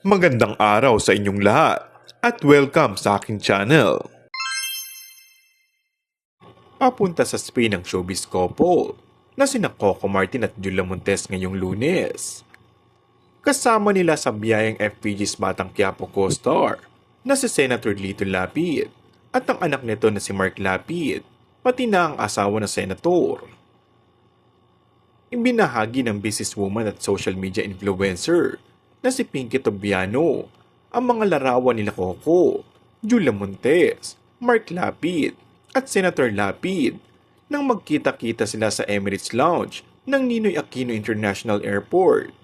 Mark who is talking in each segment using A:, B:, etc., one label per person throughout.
A: Magandang araw sa inyong lahat at welcome sa aking channel. Papunta sa Spain ang showbiz couple na sina Coco Martin at Julia Montes ngayong Lunes. Kasama nila sa biyayang FPG's Batang Quiapo co-star na si Senator Lito Lapid at ang anak nito na si Mark Lapid, pati na ang asawa na senator. Ibinahagi ng businesswoman at social media influencer na si Pinky Tobiano ang mga larawan nila Coco, Julia Montes, Mark Lapid at Senator Lapid nang magkita-kita sila sa Emirates Lounge ng Ninoy Aquino International Airport.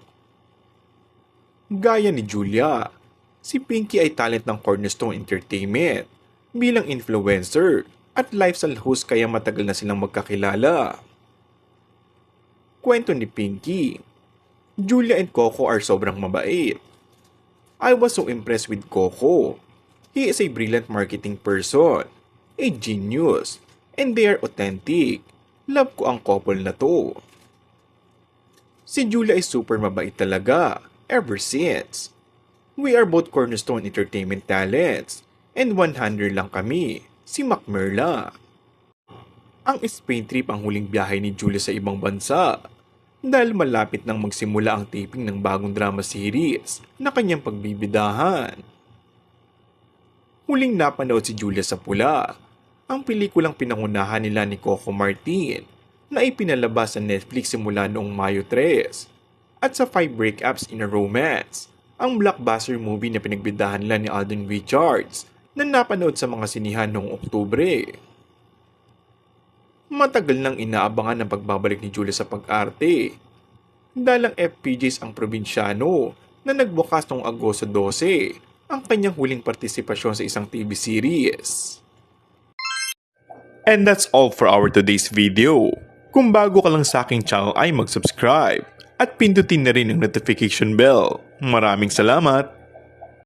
A: Gaya ni Julia, si Pinky ay talent ng Cornerstone Entertainment bilang influencer at lifestyle host kaya matagal na silang magkakilala. Kwento ni Pinky, Julia and Coco are sobrang mabait. I was so impressed with Coco. He is a brilliant marketing person, a genius, and they are authentic. Love ko ang couple na to. Si Julia ay super mabait talaga, ever since. We are both Cornerstone Entertainment talents, and 100 lang kami, si Mac Merla. Ang Spain trip ang huling biyahe ni Julia sa ibang bansa dahil malapit nang magsimula ang taping ng bagong drama series na kanyang pagbibidahan. Huling napanood si Julia sa Pula, ang pelikulang pinangunahan nila ni Coco Martin na ipinalabas sa Netflix simula noong Mayo 3, at sa 5 Breakups in a Romance, ang blockbuster movie na pinagbidahan nila ni Alden Richards na napanood sa mga sinihan noong Oktubre. Matagal nang inaabangan ang pagbabalik ni Julia sa pag-arte. Dalang FPJs ang probinsyano na nagbukas noong Agosto 12 ang kanyang huling partisipasyon sa isang TV series. And that's all for our today's video. Kung bago ka lang sa aking channel ay mag-subscribe at pindutin na rin ang notification bell. Maraming salamat!